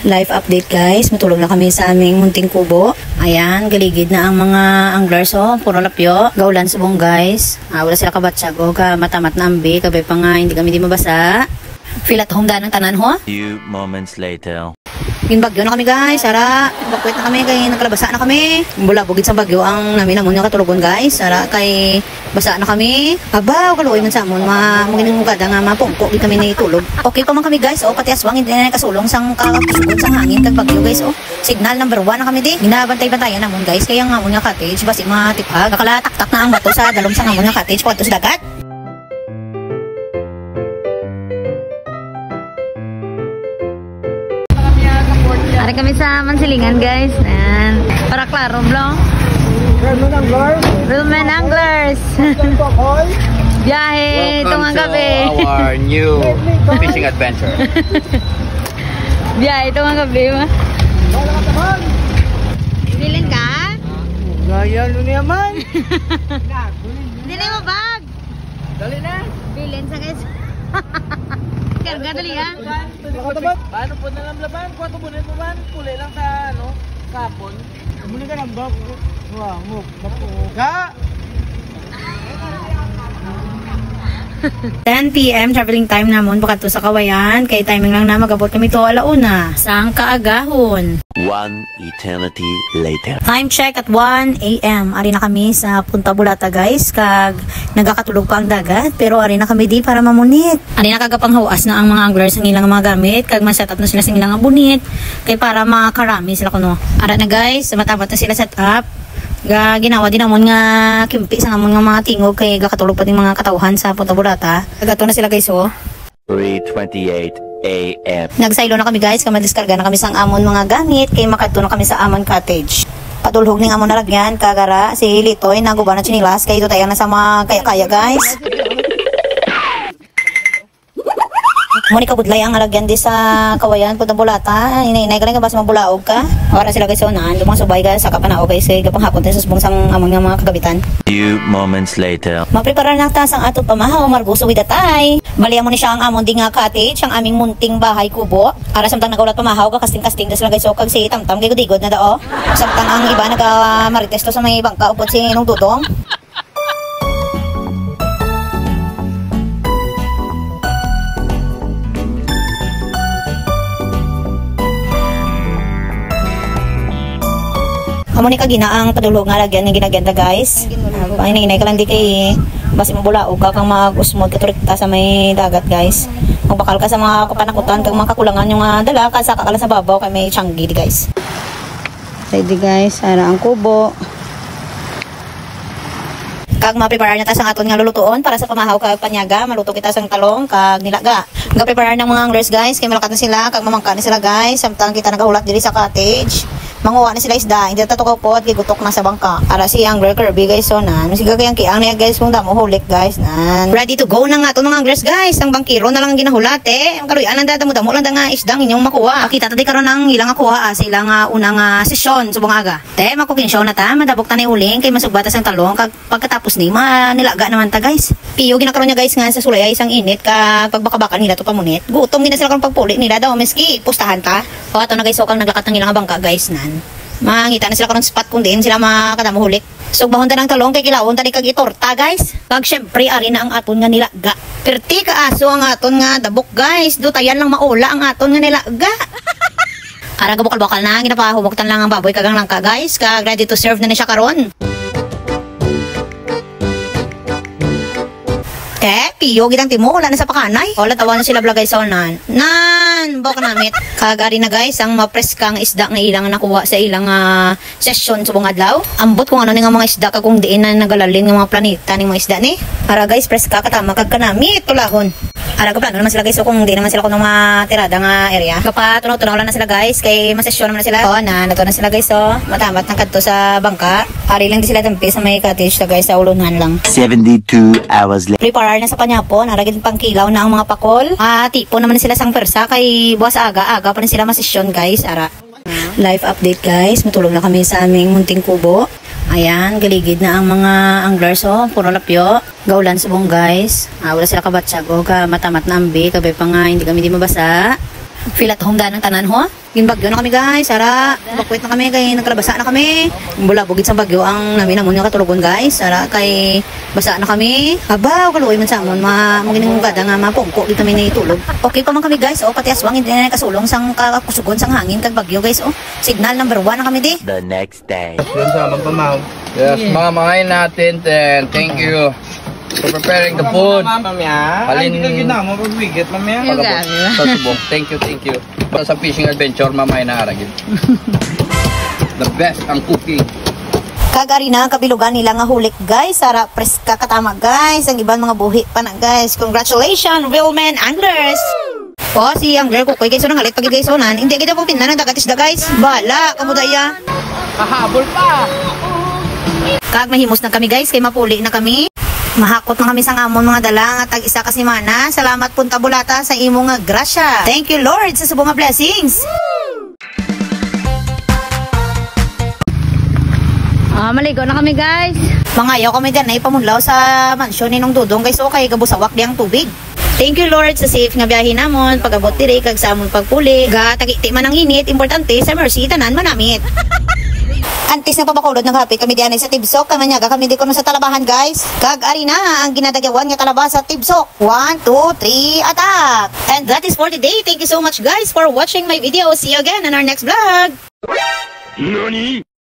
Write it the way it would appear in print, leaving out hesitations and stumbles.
Live update guys, matulog na kami sa aming munting kubo. Ayan, galigid na ang mga anglers puro lapyo. Gaulan subong guys. Wala sila kabatsago, matamat na ambi, kabay pa nga hindi kami di mabasa. Feel at home daan ng tanan ho. Few moments later. Bagyo na kami guys, ara, bakwet na kami, kay nagkalabasa na kami. Bulabugid sa bagyo ang namin namon yung katulugon guys, ara, kay basa na kami. Abaw, kaluoy man sa amon, magining mugada nga mapungko, di kami naitulog. Okay pa man kami guys, pati aswang, hindi na nakasulong sang kakapusugod sang hangin, kag bagyo guys, signal number 1 na kami di. Ginabantay-bantayan namon guys, kaya nga amon nga cottage, basi matipag, nakalatak-tak na ang bato sa dalom sang amon nga cottage, pagkato sa dagat. Hari kami sa Mansilingan guys. Ayan. Para klaro bro. Roman Anglers. Biyahe tungang gabi. Welcome to our new fishing adventure. Biyahe tungang gabi ma. Bilin ka? Gaya lu ni aman. Dili mo bag. Dali na. Bilin sa guys. Karga dali ha. Paano po na lang laban? Kwato po na laban. Puli lang sa ano, kapon. Muna ka ng bag. Wah, muk. Ga! 10 PM traveling time namon baka to sa Kawayan. Kay timing lang na magabot kami to alauna. Sang kaagahon. 1 eternity later. Time check at 1 AM. Ari na kami sa Punta Bulata guys. Kag nagakatulog pa ang dagat. Pero ari na kami di para mamunit. Ari na kagapanghawas na ang mga anglers ang ilang mga gamit. Kag ma-set up na sila sa ilang bunit. Kay para makarami sila kuno. Ara na guys. Matabat na sila set up. Ginawa din namon nga kimpi sa namon nga mga tingog kay gakatulog pa din mga katawhan sa Punta Bulata. Agato na sila guys 3:28 AM. Nagsaylo na kami guys, madiskarga na kami sa amon mga gamit kay makadto na kami sa amon cottage. Padulhog ning amon nalagyan kagara si Litoy naguban na chinilas kay ito tayo na sa mga kaya-kaya guys. Muni ka budlay ang alagyan di sa Kawayan Punta Bulata. Inay ka lang ka basta mabulaog ka. Ora sila guys na lumang subay guys sa kapanao guys kay gapang hapon tayo sa subong sang amon nga mga kagabitan. Few moments later. Maprepara na ta sang atong pamahaw marguso with atay. Balian mo ni siya ang amon di nga cottage, ang aming munting bahay kubo. Ara samtang nagaulat pamahaw ka kasting-kasting sila guys kag si tamtam kay digod na dao. Samtang ang iba naga marites to sa may bangka upod si Nung Dudong. Amo ni kagina ang padulog nga lagyan ng ginaganda guys. Ay inay ka lang di kay basi mabulaog ka kang mag-usmod katurikta sa may dagat guys. Magbakal ka sa mga kapanakutan kag mga kakulangan yung dala ka sa kakala sa babaw kay may tiyanggi di guys. Ready guys, ara ang kubo. Kag ma-prepare na ta sang aton nga lulutuon para sa pamahaw kag panyaga, maluto kita sang talong kag nilaga. Ga-prepare ng mga anglers guys kay malakat na sila kag mamangka na sila guys samtang kita nagahulat diri sa cottage. Manguha na sila isda, hindi na tukaw po at gigutok na sa bangka. Ara si Angler Kirby guys, so nan. Masiga kayang kiang na guys kung damo hulik guys, nan. Ready to go na nga ito mga anglers guys. Ang bangkiro na lang ang ginahulat Ang karuyan lang damo-damo lang nga isdang inyong makuha. Pakita tadi karon ang ilang kuha sa ilang unang sesyon subong aga. Makukinsyaw na ta, madabok ta ni uling kay masugbatas ang talong kag pagkatapos ni nilaga naman ta guys. Piyo ginakaroon niya guys nga sa sulay ay isang init kag pagbaka-baka nila to pamunit. Gutom gina sila karon pagpuli nila daw meski pustahan ta. O ato na guys so kang naglakat ng ilang bangka guys nan. Mangita na sila karon spot kung din sila makadamo hulik. So bahon ta ng talong kay kilawon ta ni kag itorta guys. Kag syempre ari na ang aton nga nilaga. Perti ka aso ang aton nga dabok guys. Do tayan lang maula ang aton nga nilaga. Ara gabukal-bakal na ginapahuboktan lang ang baboy kagang langka guys. Kag ready to serve na ni siya karon. Piyo gitang timo wala na sa pakanay. Wala tawan na sila vlog guys nan. Nan bok namit. Kagari na guys ang mapreskang isda nga ilang nakuha sa ilang session subong adlaw. Ambot kung ano ni nga mga isda kag kung diin na nagalalin nga mga planeta ning mga isda ni. Para guys preska katama kag kanamit tulahon. Ara ka plano naman sila guys so kung di naman sila kuno matirada nga area. Kapatunaw-tunaw lang na sila guys kay masesyon naman na sila. Nato na sila guys matamat ng kadto sa bangka. Ari lang di sila dampi sa may cottage ta guys sa ulunhan lang. 72 hours later. Prepare na sa panyapon, aragin pangkilaw na ang mga pakol. Tipo naman sila sang persa kay buwas aga-aga pa rin sila masesyon guys. Ara. Live update guys, matulog na kami sa aming munting kubo. Ayan, galigid na ang mga anglers puro lapyo. Gaulan subong guys. Wala sila kabatsago, matamat na ambi, kabay pa nga hindi kami di mabasa. Feel at home daan ng tanan Ginbagyo na kami guys, sara. Bakwit na kami kay nagkalabasa na kami. Bulabugit sa bagyo ang namin namon nga katulugon guys. Sara kay basa na kami. Aba, kaluoy man sa amon magining gada nga mapungko dito kami tulog. Okay pa man kami guys. O pati aswang hindi na kasulong sang kakusugon sang hangin kag bagyo guys. O signal number 1 na kami di. The next day. Yun sa Mampamaw. Yes, mga makain natin, and thank you for preparing the food. Palin. Hindi ka ginamo, pagbigit mamaya. Sa subong. Thank you. Para sa fishing adventure, mamay na aragin. The best ang cooking. Kagari na kabilugan nila nga hulik guys. Sara preska katama guys. Ang ibang mga buhi pa na guys. Congratulations, real men anglers. O si angler ko guys. So nangalit pag guys onan. Hindi kita po pinan ng dagatis da guys. Bala, kamudaya. Kahabol pa. Kag mahimos na kami guys. Kay mapuli na kami. Mahakot na kami sa ngamon mga dalang at tag-isa kasi mana. Salamat punta bulata sa imo nga grasya. Thank you Lord sa subong nga blessings. Maligo na kami guys. Mangayaw kami dyan na ipamunlaw sa mansyon ni Nong Dudong guys. Okay, gabusawak diyang tubig. Thank you Lord sa safe nga biyahe namon. Pag-abot diri kag sa amon pagpuli. Gatagiti man ang init. Importante sa mercy tanan manamit. Antes na pabakulod ng hapit kami diyan sa Tibsok. Kamanyaga kami di kuno sa talabahan guys. Kag ari na ang ginadagyawan nga talaba sa Tibsok. 1, 2, 3, attack! And that is for today. Thank you so much guys for watching my video. See you again on our next vlog. NANI?